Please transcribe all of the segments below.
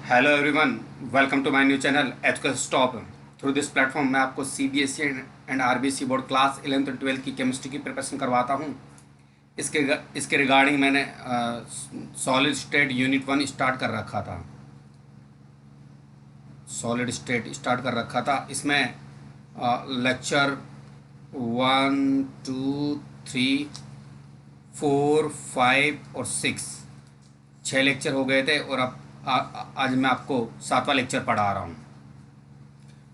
Hello everyone, welcome to my new channel education stop. Through this platform मैं आपको CBSE and RBSE board class 11th और 12th की chemistry की preparation करवाता हूँ। इसके रिगार्डिंग मैंने सॉलिड स्टेट यूनिट 1 स्टार्ट कर रखा था। सॉलिड स्टेट स्टार्ट कर रखा था। इसमें लेक्चर 1 2 3 4 5 और 6 लेक्चर हो गए थे और अब आज मैं आपको 7वां लेक्चर पढ़ा रहा हूँ।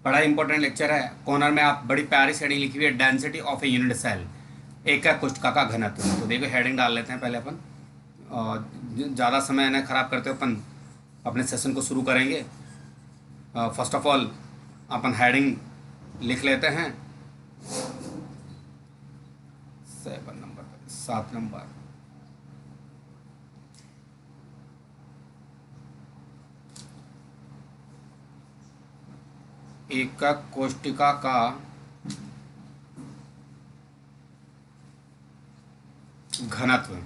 बड़ा इंपॉर्टेंट लेक्चर है। कॉर्नर में आप बड़ी प्यारी से हेडिंग लिखी हुई है, density of a unit cell, एक का कोशिका का घनत्व। तो देखो हेडिंग डाल लेते हैं पहले अपन, ज़्यादा समय न खराब करते अपन अपने सेशन को शुरू करेंगे। First of all upon heading लिख लेते हैं 7 नंबर। एकक कोशिका का घनत्व।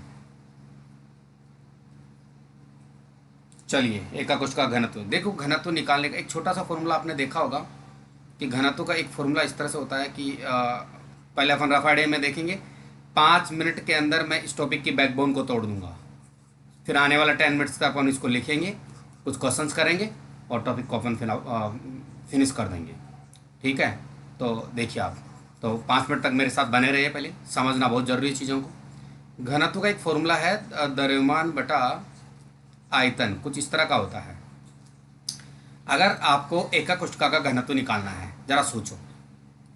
चलिए, एकक कोशिका का घनत्व देखो। घनत्व निकालने का एक छोटा सा फॉर्मूला आपने देखा होगा कि घनत्व का एक फॉर्मूला इस तरह से होता है कि पहले अपन रफ आइडिया में देखेंगे। 5 मिनट के अंदर मैं इस टॉपिक की बैकबोन को तोड़ दूंगा। फिर आने वाला 10 मिनट्स का अपन इसको लिखेंगे, कुछ क्वेश्चंस करेंगे और टॉपिक को अपन फिनिश कर देंगे। ठीक है, तो देखिए आप तो 5 मिनट तक मेरे साथ बने रहिए। पहले समझना बहुत ज़रूरी है चीज़ों को। घनत्व का एक फॉर्मूला है द्रव्यमान बटा आयतन, कुछ इस तरह का होता है। अगर आपको एकक कोशिका का घनत्व निकालना है, ज़रा सोचो,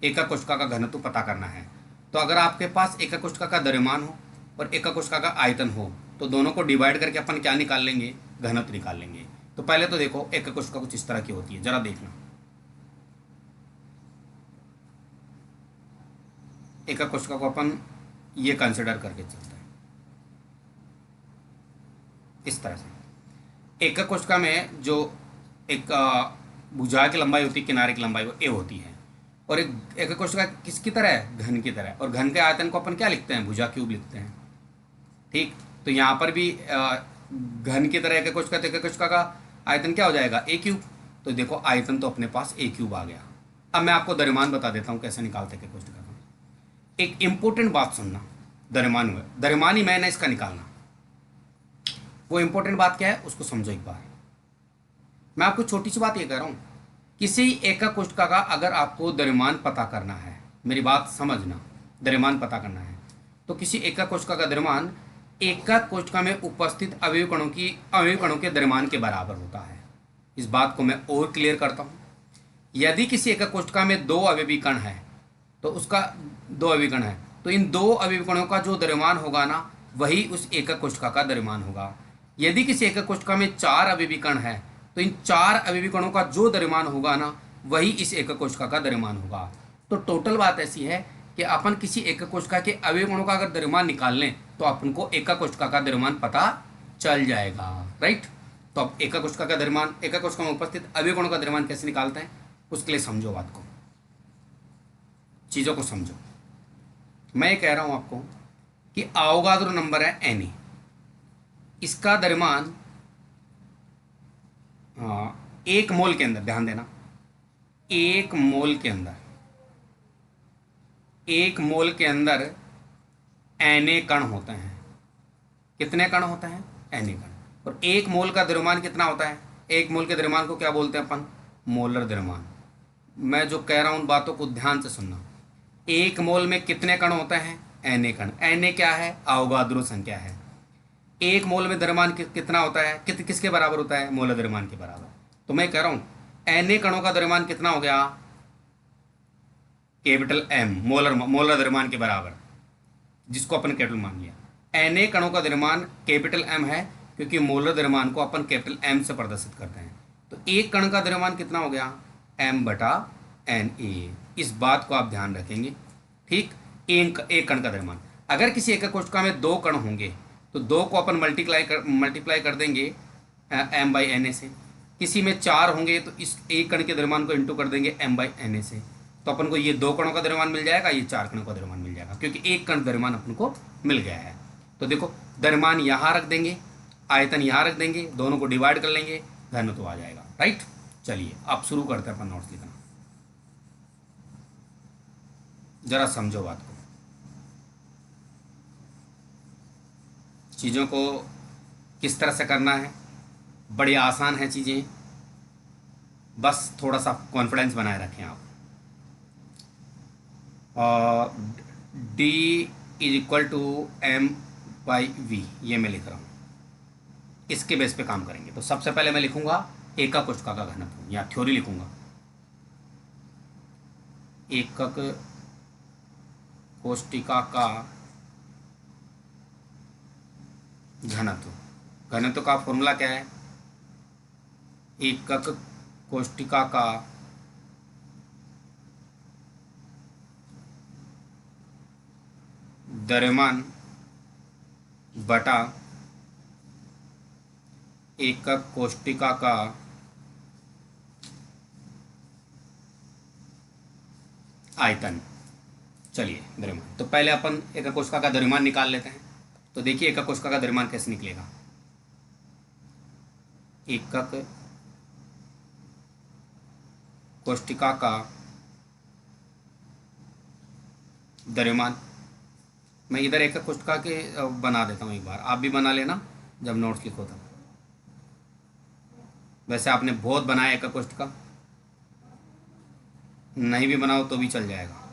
एकक कोशिका का घनत्व पता करना है, तो अगर आपके पास एकक कोशिका का द्रव्यमान हो और एकक कोशिका का आयतन हो तो दोनों को डिवाइड करके अपन क्या निकाल लेंगे? घनत्व निकाल लेंगे। तो पहले तो देखो एकक कोशिका कुछ इस तरह की होती है, ज़रा देखना। एकक कोशिका को अपन ये कंसिडर करके चलते हैं इस तरह से। एकक कोशिका में जो एक भुजा की लंबाई होती है, किनारे की लंबाई वो ए होती है, और एकक कोशिका किसकी तरह है? घन की तरह। और घन के आयतन को अपन क्या लिखते हैं? भुजा क्यूब लिखते हैं। ठीक, तो यहाँ पर भी घन की तरह एकक कोशिका, तो एकक कोशिका का आयतन क्या हो जाएगा? ए क्यूब। तो देखो आयतन तो अपने पास ए क्यूब आ गया। अब मैं आपको द्रव्यमान बता देता हूँ कैसे निकालते हैं एकक कोशिका का। एक इंपॉर्टेंट बात सुनना, द्रव्यमान ही मैंने इसका निकालना। वो इंपॉर्टेंट बात क्या है उसको समझो एक बार। मैं आपको छोटी सी बात ये कह रहा हूँ, किसी एकक कोशिका का अगर आपको द्रव्यमान पता करना है, मेरी बात समझना, द्रव्यमान पता करना है तो किसी एकक कोशिका का द्रव्यमान एकक कोशिका में उपस्थित अवयवी कणों के द्रव्यमान के बराबर होता है। इस बात को मैं और क्लियर करता हूँ। यदि किसी एकक कोशिका में 2 अवयवी कण है तो उसका 2 अवयवी कण है तो इन 2 अवयवी कणों का जो द्रव्यमान होगा ना, वही उस एकक कोशिका का द्रव्यमान होगा। यदि किसी एकक कोशिका में 4 अवयवी कण है तो इन 4 अवयवी कणों का जो द्रव्यमान होगा ना, वही इस एकक कोशिका का द्रव्यमान होगा। तो टोटल बात ऐसी है कि अपन किसी एकक कोशिका के अवयवी कणों का अगर द्रव्यमान निकाल लें तो अपन को एकक कोशिका का द्रव्यमान पता चल जाएगा। राइट, तो अब एकक कोशिका का द्रव्यमान, एकक कोशिका में उपस्थित अवयवी कणों का द्रव्यमान कैसे निकालते हैं उसके लिए समझो बात को, चीज़ों को समझो। मैं ये कह रहा हूँ आपको कि अवोगाद्रो नंबर है Na, इसका द्रव्यमान 1 मोल के अंदर, ध्यान देना, 1 मोल के अंदर, 1 मोल के अंदर Na कण होते हैं। कितने कण होते हैं? Na कण। और 1 मोल का द्रव्यमान कितना होता है? 1 मोल के द्रव्यमान को क्या बोलते हैं अपन? मोलर द्रव्यमान। मैं जो कह रहा हूँ उन बातों को ध्यान से सुनना। 1 मोल में कितने कण होते हैं? Na कण। Na क्या है? अवोगाद्रो संख्या है। 1 मोल में द्रव्यमान कितना होता है? किसके बराबर होता है? मोलर द्रव्यमान के बराबर। तो मैं कह रहा हूँ Na कणों का द्रव्यमान कितना हो गया? कैपिटल M, मोलर द्रव्यमान के बराबर, जिसको अपन कैपिटल मान लिया। Na कणों का द्रव्यमान कैपिटल M है क्योंकि मोलर द्रव्यमान को अपन कैपिटल M से प्रदर्शित करते हैं। तो एक कण का द्रव्यमान कितना हो गया? M बटा Na। इस बात को आप ध्यान रखेंगे। ठीक, एक कण का द्रव्यमान। अगर किसी एकक कोशिका में 2 कण होंगे तो 2 को अपन मल्टीप्लाई कर देंगे M/Na से। किसी में 4 होंगे तो इस एक कण के द्रव्यमान को इंटू कर देंगे M/Na से। तो अपन को ये 2 कणों का द्रव्यमान मिल जाएगा, ये 4 कणों का द्रव्यमान मिल जाएगा, क्योंकि एक कण द्रव्यमान अपन को मिल गया है। तो देखो द्रव्यमान यहाँ रख देंगे, आयतन यहाँ रख देंगे, दोनों को डिवाइड कर लेंगे, घनत्व आ जाएगा। राइट, चलिए आप शुरू करते हैं अपन नोट्स लिखना। जरा समझो बात को, चीज़ों को किस तरह से करना है। बड़ी आसान है चीज़ें, बस थोड़ा सा कॉन्फिडेंस बनाए रखें आप। D is equal to M by V, ये मैं लिख रहा हूँ, इसके बेस पे काम करेंगे। तो सबसे पहले मैं लिखूंगा एकक कोशिका का घनत्व, या थ्योरी लिखूंगा एकक कोशिका का घनत्व। घनत्व का फॉर्मूला क्या है? एकक कोशिका का द्रव्यमान बटा एकक कोशिका का आयतन। चलिए द्रव्यमान, तो पहले अपन एकक कोशिका का द्रव्यमान निकाल लेते हैं। तो देखिए एकक कोशिका का द्रव्यमान कैसे निकलेगा। एकक कोशिका का द्रव्यमान, मैं इधर एकक कोशिका के बना देता हूँ, एक बार आप भी बना लेना जब नोट्स लिखो तब। वैसे आपने बहुत बनाया एकक कोशिका, नहीं भी बनाओ तो भी चल जाएगा।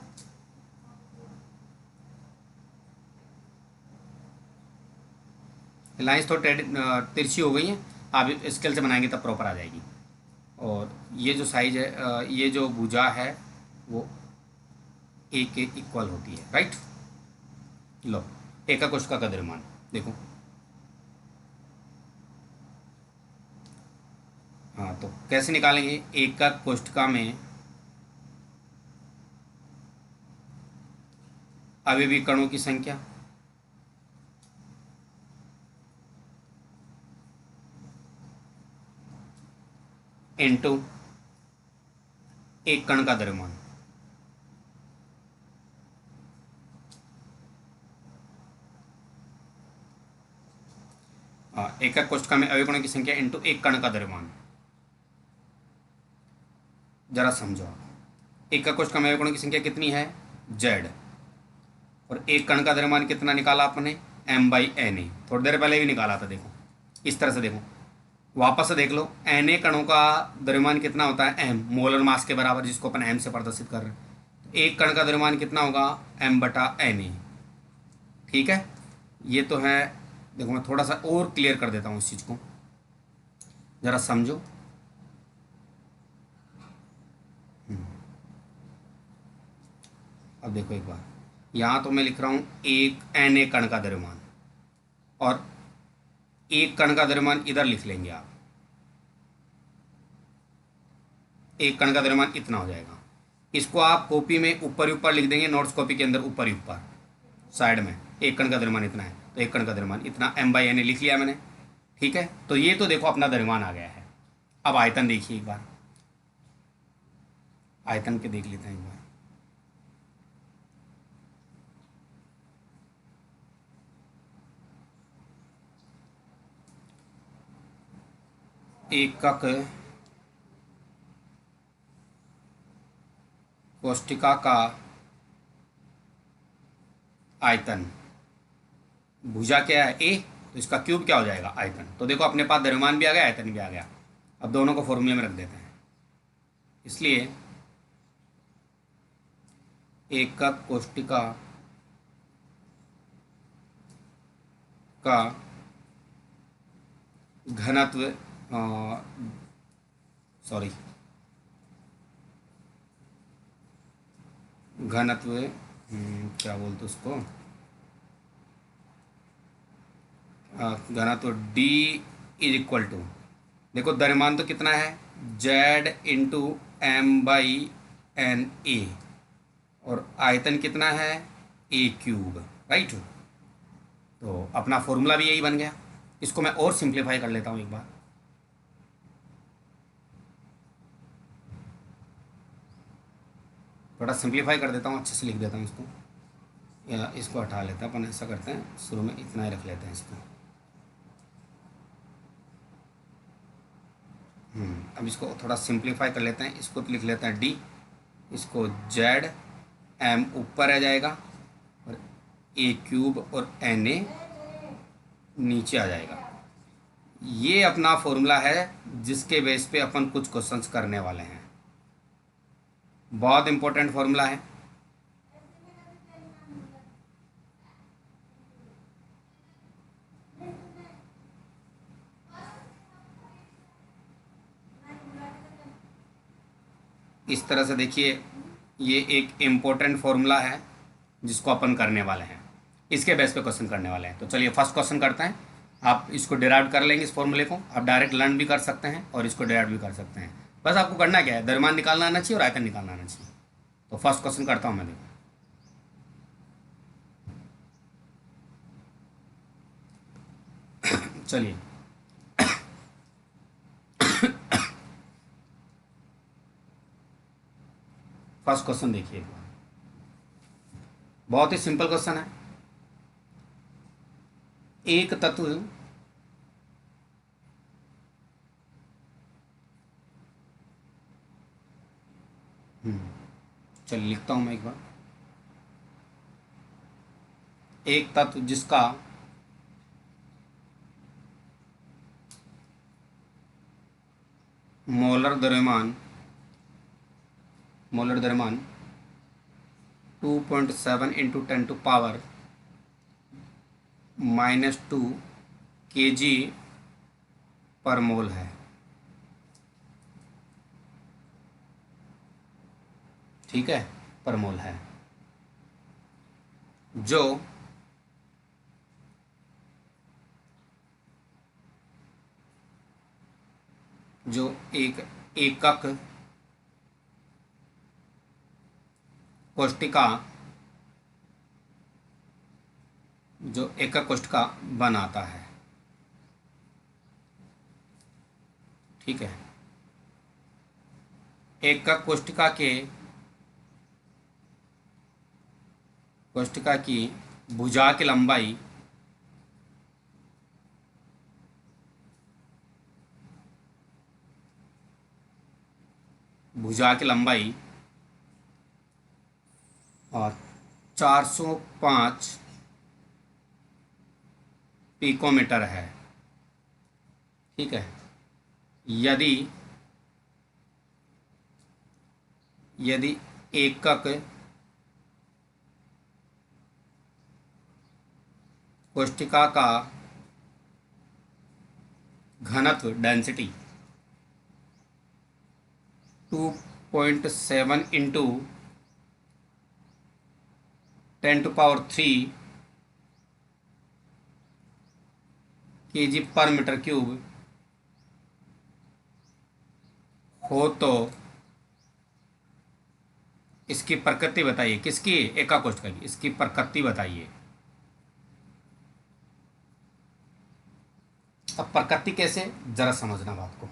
लाइन्स तो तिरछी हो गई हैं, आप स्केल से बनाएंगे तब प्रॉपर आ जाएगी। और ये जो साइज है, ये जो भुजा है वो ए के इक्वल होती है। राइट, लो एकक कोशिका का द्रव्यमान देखो। हाँ, तो कैसे निकालेंगे? एकक कोशिका में अवयवी कणों की संख्या इनटू एक कण का द्रव्यमान। एकक कोशिका में अवयवी कणों की संख्या इनटू एक कण का द्रव्यमान। जरा समझो, एकक कोशिका में अवयवी कणों की संख्या कितनी है? जेड। और एक कण का द्रव्यमान कितना निकाला आपने? M by N A. थोड़ी देर पहले भी निकाला था, देखो इस तरह से देखो, वापस से देख लो। एन ए कणों का द्रव्यमान कितना होता है? एम, मोलर मास के बराबर, जिसको अपन एम से प्रदर्शित कर रहे हैं। तो एक कण का द्रव्यमान कितना होगा? एम बटा एन ए। ठीक है, ये तो है। देखो मैं थोड़ा सा और क्लियर कर देता हूँ इस चीज़ को, ज़रा समझो। अब देखो एक बार, यहाँ तो मैं लिख रहा हूँ एक एन ए कण का द्रव्यमान, और एक कण का द्रव्यमान इधर लिख लेंगे आप। एक कण का द्रव्यमान इतना हो जाएगा। इसको आप कॉपी में ऊपर ऊपर लिख देंगे, नोट्स कॉपी के अंदर ऊपर ऊपर साइड में एक कण का द्रव्यमान इतना है, तो एक कण का द्रव्यमान इतना एम बाई एन ए लिख लिया मैंने। ठीक है, तो ये तो देखो अपना द्रव्यमान आ गया है। अब आयतन देखिए एक बार, आयतन के देख लेते हैं एक बार। एकक कोशिका का आयतन, भुजा क्या है? ए, तो इसका क्यूब क्या हो जाएगा? आयतन। तो देखो अपने पास द्रव्यमान भी आ गया, आयतन भी आ गया। अब दोनों को फॉर्मूले में रख देते हैं। इसलिए एकक कोशिका का घनत्व, सॉरी, घनत्व, क्या बोलते उसको, घनत्व डी इज इक्वल टू, देखो द्रव्यमान तो कितना है? Z into M by N A, और आयतन कितना है? ए क्यूब। राइट, तो अपना फॉर्मूला भी यही बन गया। इसको मैं और सिंप्लीफाई कर लेता हूँ एक बार। थोड़ा सिंप्लीफाई कर देता हूँ, अच्छे से लिख देता हूँ इसको, या इसको हटा लेते हैं अपन। ऐसा करते हैं, शुरू में इतना ही रख लेते हैं इसको। अब इसको थोड़ा सिंप्लीफाई कर लेते हैं, इसको तो लिख लेते हैं डी, इसको जेड, एम ऊपर आ जाएगा और ए क्यूब और एन ए नीचे आ जाएगा। ये अपना फॉर्मूला है जिसके बेस पे अपन कुछ क्वेश्चंस करने वाले हैं। बहुत इंपॉर्टेंट फॉर्मूला है। इस तरह से देखिए, ये एक इम्पोर्टेंट फॉर्मूला है जिसको अपन करने वाले हैं, इसके बेस पे क्वेश्चन करने वाले हैं। तो चलिए फर्स्ट क्वेश्चन करते हैं। आप इसको डिराइव कर लेंगे, इस फॉर्मूले को आप डायरेक्ट लर्न भी कर सकते हैं और इसको डिराइव भी कर सकते हैं। बस आपको करना क्या है, द्रव्यमान निकालना आना चाहिए और आयतन निकालना आना चाहिए। तो फर्स्ट क्वेश्चन करता हूँ मैं, देखो। चलिए फर्स्ट क्वेश्चन देखिए, बहुत ही सिंपल क्वेश्चन है। एक तत्व चलिए लिखता हूं मैं एक बार। एक तत्व जिसका मोलर द्रव्यमान 2.7 इंटू 10⁻⁻2 kg पर मोल है। ठीक है, पर मोल है। जो एक एकक कोष्टिका बनाता है। ठीक है, एकक कोष्टिका की भुजा की लंबाई और 405 पिकोमीटर है। ठीक है, यदि एकक कोष्टिका का घनत्व डेंसिटी 2.7 इंटू 10⁻³ kg पर मीटर क्यूब हो तो इसकी प्रकृति बताइए। किसकी? एकक कोष्टिका की। इसकी प्रकृति बताइए। अब प्रकृति कैसे, जरा समझना बात को।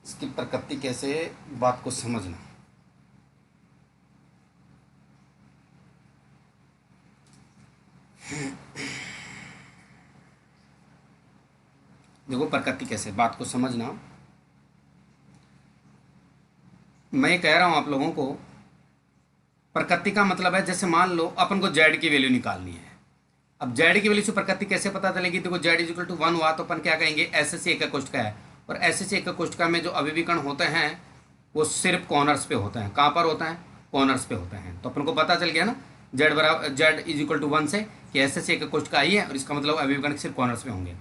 इसकी प्रकृति कैसे, बात को समझना। देखो प्रकृति कैसे, बात को समझना। मैं कह रहा हूं आप लोगों को, प्रकृति का मतलब है, जैसे मान लो अपन को जेड की वैल्यू निकालनी है। अब जेड की वैल्यू से प्रकृति कैसे पता चलेगी? देखो जेड इज इक्वल टू 1 हुआ तो अपन क्या कहेंगे, एस सी एकक कोष्टिका है। और एस सी एकक कोष्टिका में जो अभिविकर्ण होते हैं वो सिर्फ कॉर्नर्स पे होते हैं। कहाँ पर होते हैं? कॉर्नर्स पे होते हैं। तो अपन को पता चल गया ना, जेड इज इक्वल टू 1 से कि एस सी एकक कोष्टिका आई है और इसका मतलब अभिविकर्ण सिर्फ कॉर्नर्स पे होंगे।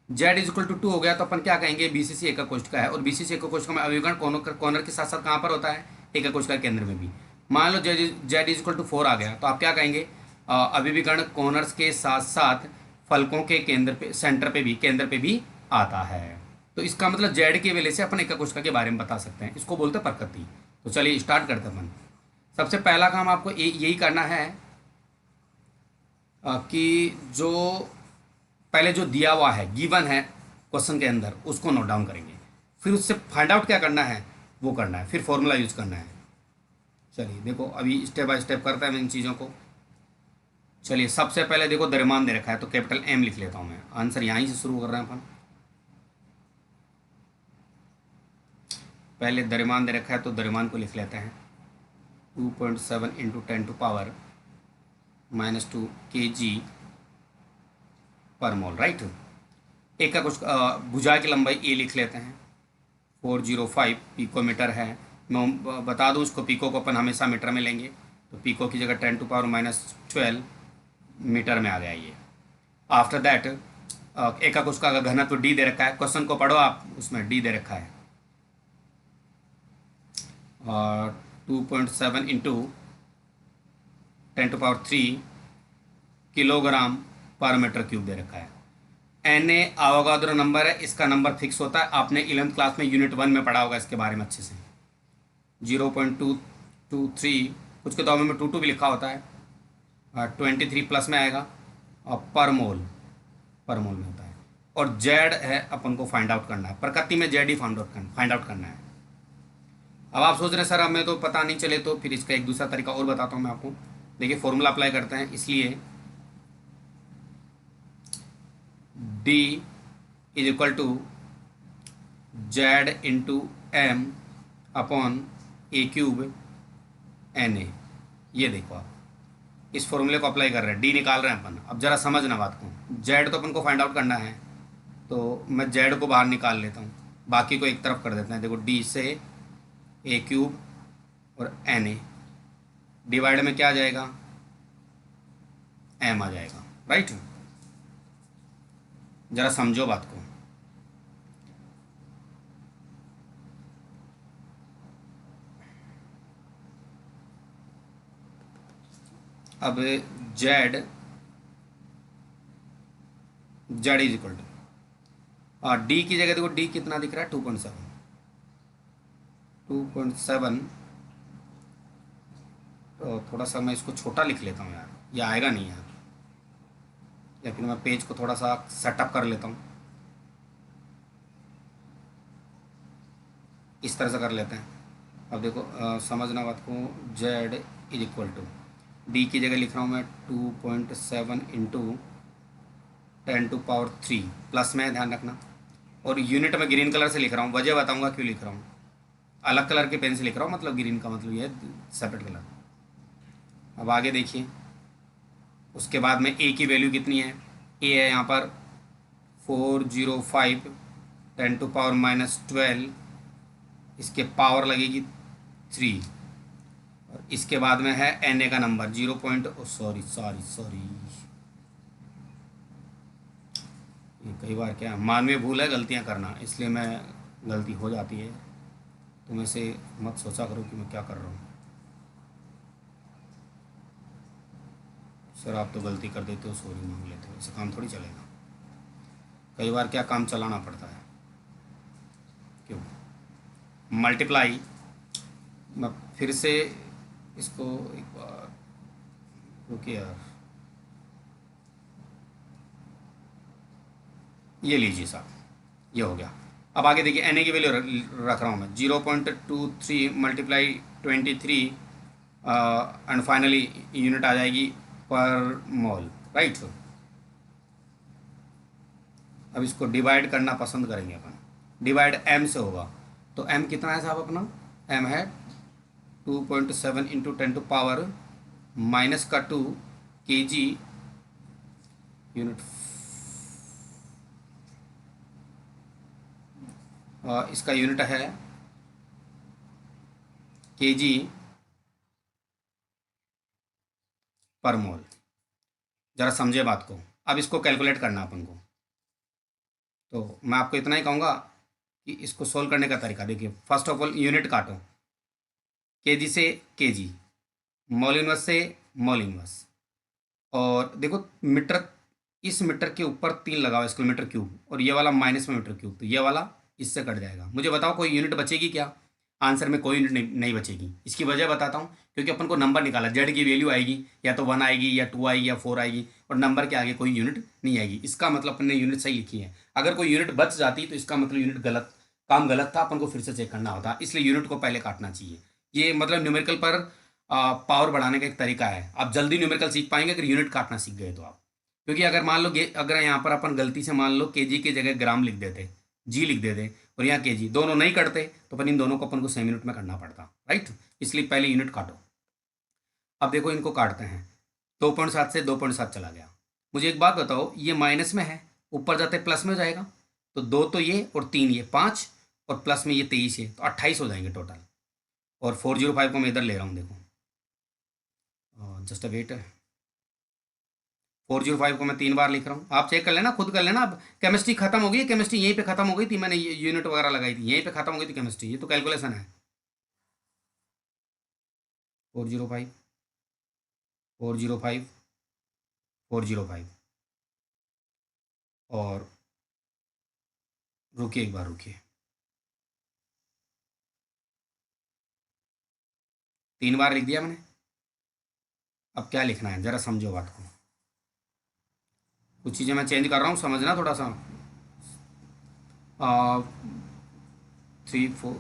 जेड इज इक्वल टू 2 हो गया तो अपन क्या कहेंगे, बीसीसी एकक कोष्टिका है। और बीसीसी एकक कोष्टिका में अभिविकर्ण कॉर्नर के साथ साथ कहाँ पर होता है? एकक कोष्टिका के केंद्र में भी। मान लो जेड इज इक्वल टू 4 आ गया तो आप क्या कहेंगे, अभिविकर्ण कॉर्नर्स के साथ साथ फलकों के केंद्र पे, सेंटर पे भी, केंद्र पे भी आता है। तो इसका मतलब जेड की वजह से अपन एकक कोष्टिका के बारे में बता सकते हैं। इसको बोलते हैं प्रकृति। तो चलिए स्टार्ट करते हैं अपन। सबसे पहला काम आपको यही करना है कि जो पहले जो दिया हुआ है, गिवन है क्वेश्चन के अंदर, उसको नोट डाउन करेंगे। फिर उससे फाइंड आउट क्या करना है वो करना है, फिर फॉर्मूला यूज करना है। चलिए देखो, अभी स्टेप बाय स्टेप करते हैं इन चीज़ों को। चलिए सबसे पहले देखो द्रव्यमान दे रखा है तो कैपिटल एम लिख लेता हूँ मैं। आंसर यहीं से शुरू कर रहे हैं अपन। पहले द्रव्यमान दे रखा है तो द्रव्यमान को लिख लेते हैं 2.7 इंटू 10⁻⁻² kg पर मोल, राइट। एक का कुछ भुजा की लंबाई ए लिख लेते हैं 405 पिकोमीटर है। मैं बता दूं उसको, पिको को अपन हमेशा मीटर में लेंगे, तो पिको की जगह 10⁻12 मीटर में आ गया ये। आफ्टर दैट एक का कुछ का घनत्व डी दे रखा है, क्वेश्चन को पढ़ो आप, उसमें डी दे रखा है और 2.7 इंटू 10⁻³ किलोग्राम पर मीटर क्यूब दे रखा है। एन ए अवोगाद्रो नंबर है, इसका नंबर फिक्स होता है। आपने 11th क्लास में यूनिट 1 में पढ़ा होगा इसके बारे में अच्छे से। 0.223, कुछ किताबों में 22 भी लिखा होता है, 23 प्लस में आएगा और पर मोल में होता है। और जेड है, अपन को फाइंड आउट करना है, प्रकृति में जेड ही फाइंड आउट करना है। अब आप सोच रहे हैं सर हमें तो पता नहीं चले, तो फिर इसका एक दूसरा तरीका और बताता हूँ मैं आपको। देखिए फॉर्मूला अप्लाई करते हैं, इसलिए D is equal to Z into M upon a³ Na। ये देखो आप इस फॉर्मूले को अप्लाई कर रहे हैं, डी निकाल रहे हैं अपन। अब जरा समझना बात को, जेड तो अपन को फाइंड आउट करना है, तो मैं जेड को बाहर निकाल लेता हूँ, बाकी को एक तरफ कर देते हैं। देखो डी से a³ और Na डिवाइड में क्या आ जाएगा, m आ जाएगा, राइट। जरा समझो बात को। अब जेड इज इक्वल टू और डी की जगह देखो, डी कितना दिख रहा है 2.7। तो थोड़ा सा मैं इसको छोटा लिख लेता हूँ यार, ये आएगा नहीं यार, या फिर मैं पेज को थोड़ा सा सेटअप कर लेता हूँ, इस तरह से कर लेते हैं। अब देखो समझना बात को, Z is equal to D की जगह लिख रहा हूँ मैं 2.7 इंटू 10⁻³ प्लस में, ध्यान रखना। और यूनिट में ग्रीन कलर से लिख रहा हूँ, वजह बताऊँगा क्यों लिख रहा हूँ। अलग कलर के पेन से लिख रहा हूँ, मतलब ग्रीन का मतलब ये है सेपरेट कलर। अब आगे देखिए, उसके बाद में ए की वैल्यू कितनी है, ए है यहाँ पर 405 10⁻⁻12, इसके पावर लगेगी 3, और इसके बाद में है एन ए का नंबर 0. सॉरी, ये कई बार क्या मानवीय भूल है, गलतियाँ करना, इसलिए मैं गलती हो जाती है, तुम ऐसे मत सोचा करो कि मैं क्या कर रहा हूँ। सर आप तो गलती कर देते हो, सॉरी मांग लेते हो, ऐसे काम थोड़ी चलेगा। कई बार क्या काम चलाना पड़ता है, क्यों। मल्टीप्लाई, मैं फिर से इसको एक बार रुकिए यार, ये लीजिए साहब, ये हो गया। अब आगे देखिए एन ए की वैल्यू रख रहा हूँ मैं 0.23 मल्टीप्लाई 23 एंड फाइनली यूनिट आ जाएगी पर मोल, राइट। अब इसको डिवाइड करना पसंद करेंगे अपन, डिवाइड m से होगा, तो m कितना है साहब अपना, m है 2.7 इंटू 10⁻⁻² kg यूनिट। इसका यूनिट है kg पर मोल। ज़रा समझे बात को। अब इसको कैलकुलेट करना अपन को, तो मैं आपको इतना ही कहूँगा कि इसको सोल्व करने का तरीका देखिए। फर्स्ट ऑफ ऑल यूनिट काटो, kg से kg, मोल इनवर्स से मोल इनवर्स, और देखो मीटर, इस मीटर के ऊपर 3 लगाओ इसको मीटर क्यूब, और ये वाला माइनस में मीटर क्यूब, तो ये वाला इससे कट जाएगा। मुझे बताओ कोई यूनिट बचेगी क्या, आंसर में कोई यूनिट नहीं बचेगी। इसकी वजह बताता हूँ, क्योंकि अपन को नंबर निकाला, जेड की वैल्यू आएगी या तो 1 आएगी या 2 आएगी या 4 आएगी, और नंबर के आगे कोई यूनिट नहीं आएगी। इसका मतलब अपन ने यूनिट सही लिखी है। अगर कोई यूनिट बच जाती तो इसका मतलब यूनिट काम गलत था, अपन को फिर से चेक करना होता, इसलिए यूनिट को पहले काटना चाहिए। ये मतलब न्यूमेरिकल पर पावर बढ़ाने का एक तरीका है। आप जल्दी न्यूमेरिकल सीख पाएंगे अगर यूनिट काटना सीख गए तो आप। क्योंकि अगर मान लो अगर यहाँ पर अपन गलती से मान लो केजी की जगह ग्राम लिख देते, जी लिख देते, और यहाँ केजी, दोनों नहीं कटते तो अपन इन दोनों को अपन को सेमी यूनिट में करना पड़ता, राइट। इसलिए पहले यूनिट काटो। अब देखो इनको काटते हैं, 2.7 से 2.7 चला गया। मुझे एक बात बताओ, ये माइनस में है, ऊपर जाते प्लस में हो जाएगा, तो 2 तो ये और 3 ये 5, और प्लस में ये 23 है, तो 28 हो जाएंगे टोटल। और 405 को मैं इधर ले रहा हूँ, देखो जस्ट अ वेट। 405 को मैं 3 बार लिख रहा हूँ, आप चेक कर लेना, खुद कर लेना। अब केमिस्ट्री खत्म हो गई, केमिस्ट्री यहीं पे खत्म हो गई थी, मैंने यूनिट वगैरह लगाई थी, यहीं पे खत्म हो गई थी केमिस्ट्री, ये तो कैलकुलेशन है। 405, 405, 405, और रुकिए एक बार रुकिए, 3 बार लिख दिया मैंने। अब क्या लिखना है, ज़रा समझो बात को। कुछ चीज़ें मैं चेंज कर रहा हूँ, समझना थोड़ा सा। 3 4,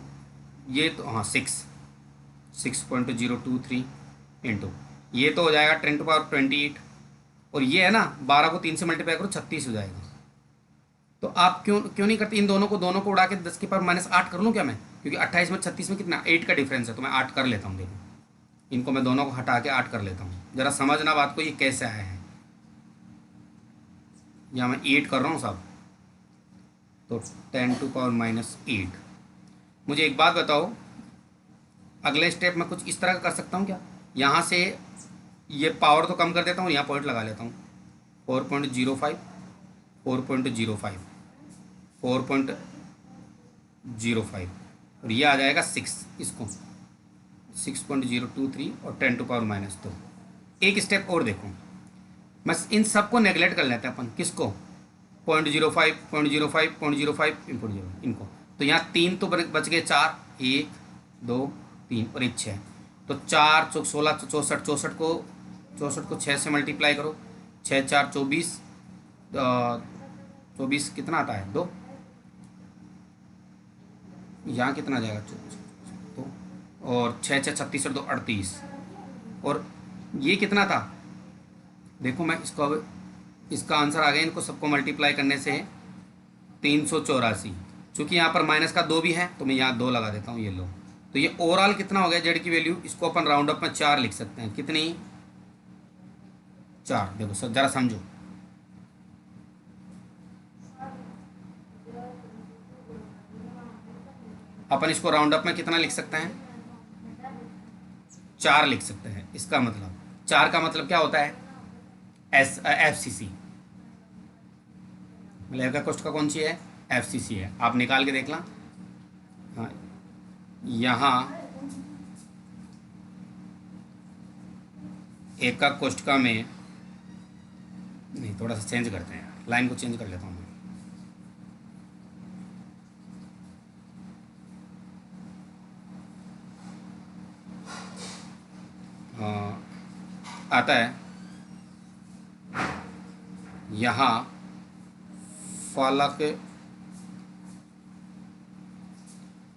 ये तो हाँ 6.023 इंटू, ये तो हो जाएगा 10⁻28, और ये है ना 12 को 3 से मल्टीप्लाई करो 36 हो जाएगा। तो आप क्यों क्यों नहीं करते इन दोनों को उड़ा के 10 के पावर -8 कर लूँ क्या मैं? क्योंकि 28 में 36 में कितना 8 का डिफरेंस है, तो मैं 8 कर लेता हूँ। देखो इनको मैं दोनों को हटा के 8 कर लेता हूँ, ज़रा समझना बात को, ये कैसे आया है। यहाँ मैं 8 कर रहा हूँ साहब, तो 10⁻8। मुझे एक बात बताओ, अगले स्टेप में कुछ इस तरह का कर सकता हूँ क्या? यहाँ से ये पावर तो कम कर देता हूँ, यहाँ पॉइंट लगा लेता हूँ, 4.05, 4.05, 4.05, और ये आ जाएगा 6, इसको 6.023 और 10⁻²। एक स्टेप और देखो, मैं इन सबको नेगलेक्ट कर लेते हैं अपन, किसको? 0.05, 0.05, 0.05, इनको। तो यहाँ 3 तो बच गए, 4, 1 2 3 और 1 6, तो 4 चौक 16 64, 64 को 6 से मल्टीप्लाई करो, 6 4 24, 24 कितना आता है 2, यहाँ कितना आ जाएगा 2, और 6 6 36 और 2 38, और ये कितना था? देखो मैं इसको अब, इसका आंसर आ गया इनको सबको मल्टीप्लाई करने से 384। चूँकि यहाँ पर माइनस का 2 भी है तो मैं यहाँ 2 लगा देता हूँ, ये लो। तो ये ओवरऑल कितना हो गया जेड की वैल्यू, इसको अपन राउंड अप में 4 लिख सकते हैं। कितनी? 4। देखो सर ज़रा समझो, अपन इसको राउंड अप में कितना लिख सकते हैं? 4 लिख सकते हैं। इसका मतलब 4 का मतलब क्या होता है? FCC, मतलब का कोष्ट का कौन सी है? FCC है, आप निकाल के देख ला। हाँ, यहाँ एकक कोष्टका में नहीं, थोड़ा सा चेंज करते हैं, लाइन को चेंज कर लेता हूँ मैं। आता है यहाँ फलक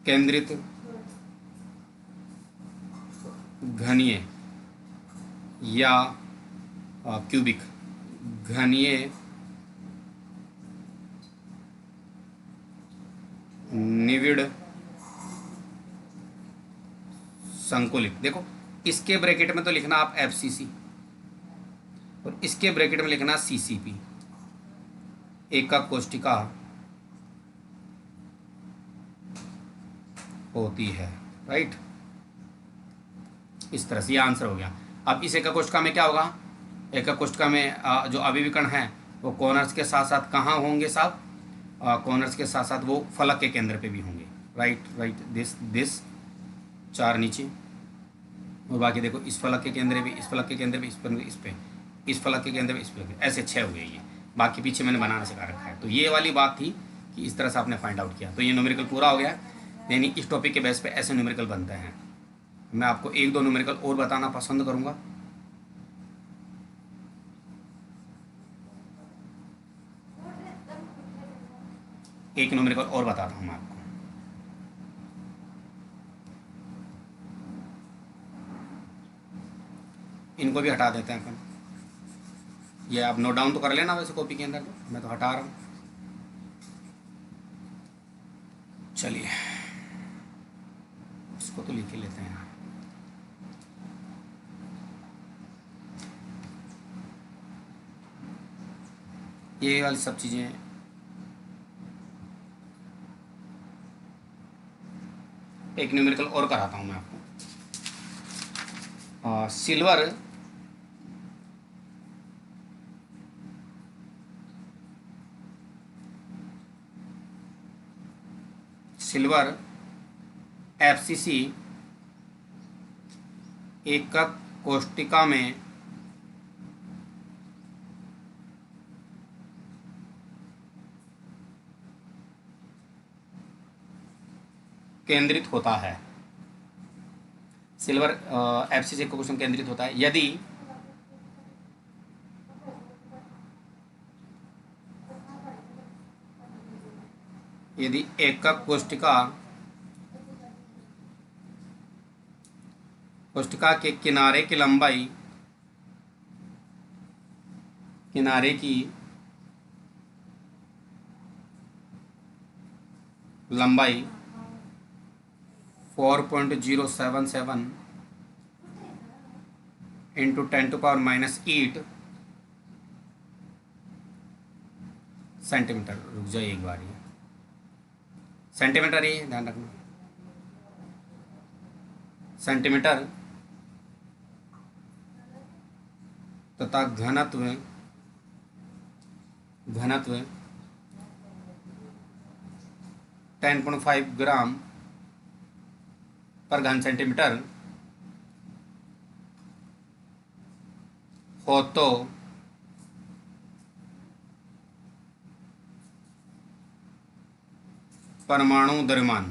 केंद्रित घनीय या क्यूबिक घनीय निविड़ संकुलित। देखो इसके ब्रैकेट में तो लिखना आप FCC, और इसके ब्रैकेट में लिखना CCP, एकक कोष्टिका होती है, राइट। इस तरह से ये आंसर हो गया। अब इस एकक कोष्टिका में क्या होगा? एकक कोष्टिका में जो अभिविकर्ण हैं वो कॉर्नर्स के साथ साथ कहाँ होंगे साहब? कॉर्नर्स के साथ साथ वो फलक के केंद्र पे भी होंगे, राइट। दिस 4 नीचे, और बाकी देखो इस फलक के केंद्र भी, इस फलक के केंद्र भी, इस पे, इस फलक के केंद्र भी, इस फलक के, ऐसे 6 हो गए ये। बाकी पीछे मैंने बनाना सिखा रखा है। तो ये वाली बात थी कि इस तरह से आपने फाइंड आउट किया, तो ये न्यूमेरिकल पूरा हो गया। यानी इस टॉपिक के बेस पे ऐसे न्यूमेरिकल बनते हैं। मैं आपको 1 2 न्यूमेरिकल और बताना पसंद करूँगा। एक न्यूमेरिकल और बताता हूँ मैं आपको। इनको भी हटा देते हैं अपन। ये आप नोट डाउन तो कर लेना वैसे कॉपी के अंदर, तो मैं तो हटा रहा हूँ। चलिए इसको तो लिख ही लेते हैं। ये वाली सब चीज़ें एक न्यूमेरिकल और कराता हूँ मैं आपको। सिल्वर सिल्वर एफसीसी एकक कोष्टिका में केंद्रित होता है। सिल्वर एफसीसी एकक कोष्टिका में केंद्रित होता है यदि एकक कोष्टिका के किनारे की लंबाई 4.077 इंटू 10⁻⁸ सेंटीमीटर। रुक जाइए एक बार, ये सेंटीमीटर, ये ध्यान रखना, सेंटीमीटर तथा घनत्व 10.5 ग्राम पर घन सेंटीमीटर हो तो परमाणु द्रव्यमान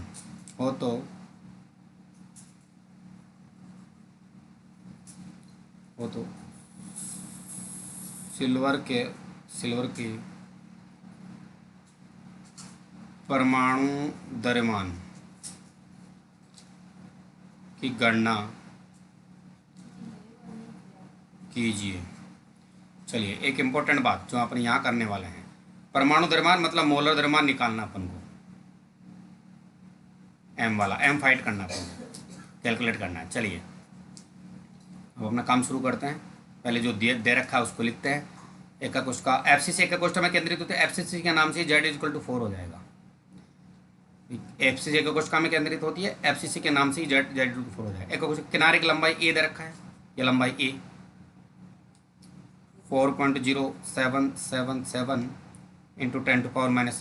सिल्वर के परमाणु द्रव्यमान की गणना कीजिए। चलिए एक इम्पोर्टेंट बात जो अपन यहाँ करने वाले हैं, परमाणु द्रव्यमान मतलब मोलर द्रव्यमान निकालना अपन को, एम वाला, एम फाइट करना अपन को, कैलकुलेट करना है। चलिए अब अपना काम शुरू करते हैं। पहले जो दे रखा है उसको लिखते हैं। एकक कोष्ठक एफसीसी एकक कोष्ठक में केंद्रित होते हैं। एफसीसी के नाम से Z=4 हो जाएगा। एफसीसी एकक कोष्ठक में केंद्रित होती है, एफसीसी के नाम से Z=4 हो जाएगा। एकक कोष्ठक किनारे की लंबाई ए दे रखा है, ये लंबाई ए 4.0777 इंटू 10⁻⁸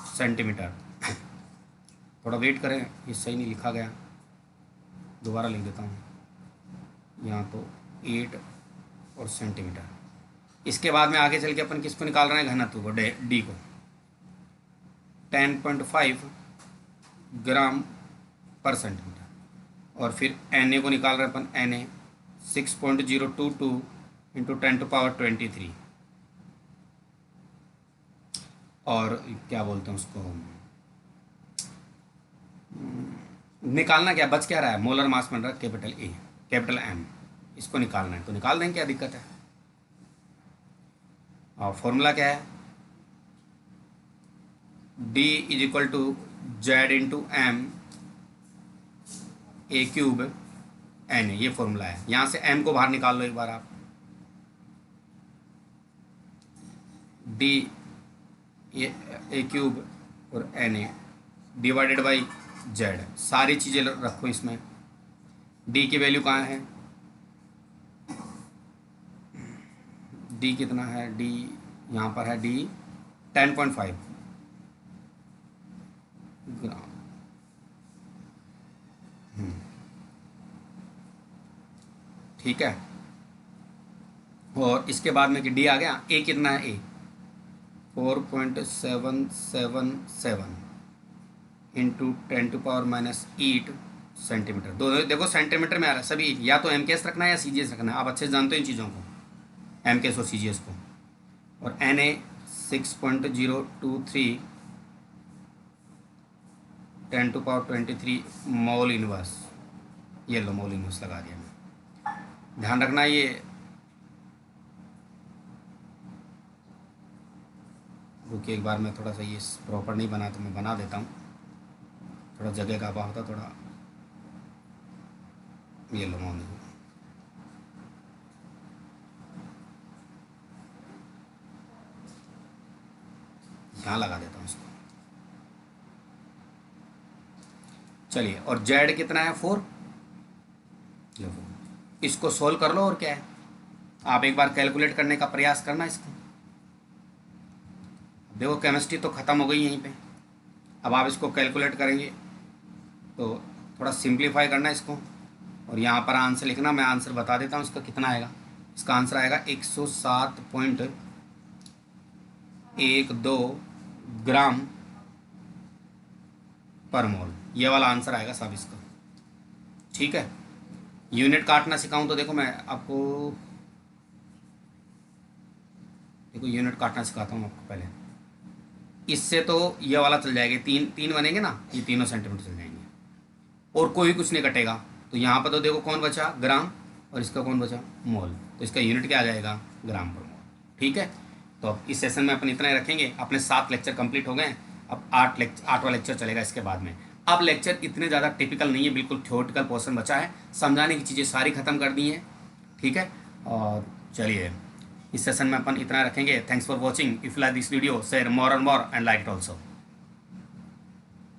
सेंटीमीटर। थोड़ा वेट करें, ये सही नहीं लिखा गया, दोबारा लिख देता हूँ। यहाँ तो 8 और सेंटीमीटर। इसके बाद में आगे चल के अपन किसको निकाल रहे हैं, घनत्व को, डी को। 10.5 ग्राम पर सेंटीमीटर। और फिर Na को निकाल रहे हैं अपन, Na 6.022 इंटू 10⁻23। और क्या बोलते हैं उसको, निकालना क्या बच क्या रहा है, मोलर मास बन रहा है कैपिटल ए, कैपिटल एम, इसको निकालना है तो निकाल देंगे, क्या दिक्कत है। और फॉर्मूला क्या है, D = Z into M A³ Na, ये फॉर्मूला है। यहाँ से m को बाहर निकाल लो एक बार आप, D A³ और Na डिवाइडेड बाई Z। सारी चीज़ें रखो इसमें। D की वैल्यू कहाँ है, D कितना है, D यहाँ पर है, D 10.5 ग्राम। ठीक है। और इसके बाद में कि D आ गया, A कितना है, A 4.777 इंटू 10⁻⁸ सेंटीमीटर। दो देखो सेंटीमीटर में आ रहा है सभी, या तो MKS रखना है या CGS रखना है, आप अच्छे से जानते हो इन चीज़ों को, MKS और CGS को। और Na 6.023 10⁻23 मोल इनवर्स, ये लो मोल इनवर्स लगा दिया मैं। ध्यान रखना ये रुकिए एक बार, मैं थोड़ा सा ये प्रॉपर नहीं बना तो मैं बना देता हूँ, थोड़ा जगह का अभाव था थोड़ा। ये लो मौन, यहाँ लगा देता हूँ इसको। चलिए, और जेड कितना है 4, इसको सोल्व कर लो। और क्या है, आप एक बार कैलकुलेट करने का प्रयास करना इसको। देखो केमिस्ट्री तो ख़त्म हो गई यहीं पे, अब आप इसको कैलकुलेट करेंगे तो थोड़ा सिंप्लीफाई करना इसको, और यहाँ पर आंसर लिखना। मैं आंसर बता देता हूँ इसका कितना आएगा। इसका आंसर आएगा 107.12 ग्राम पर मोल, ये वाला आंसर आएगा सब इसका। ठीक है, यूनिट काटना सिखाऊं तो देखो, मैं आपको देखो यूनिट काटना सिखाता हूँ आपको पहले। इससे तो ये वाला चल जाएगा, तीन तीन बनेंगे ना, ये तीनों सेंटीमीटर चल जाएंगे और कोई कुछ नहीं कटेगा। तो यहाँ पर तो देखो कौन बचा, ग्राम, और इसका कौन बचा, मोल। तो इसका यूनिट क्या आ जाएगा, ग्राम पर मोल। ठीक है, तो अब इस सेशन में अपन इतना ही रखेंगे। अपने 7 लेक्चर कंप्लीट हो गए, अब 8वां लेक्चर चलेगा इसके बाद में। अब लेक्चर इतने ज़्यादा टिपिकल नहीं है, बिल्कुल थ्योरेटिकल पोर्शन बचा है, समझाने की चीज़ें सारी ख़त्म कर दी हैं। ठीक है, और चलिए इस सेशन में अपन इतना रखेंगे। Thanks for watching. If like this video share more and more and like it also.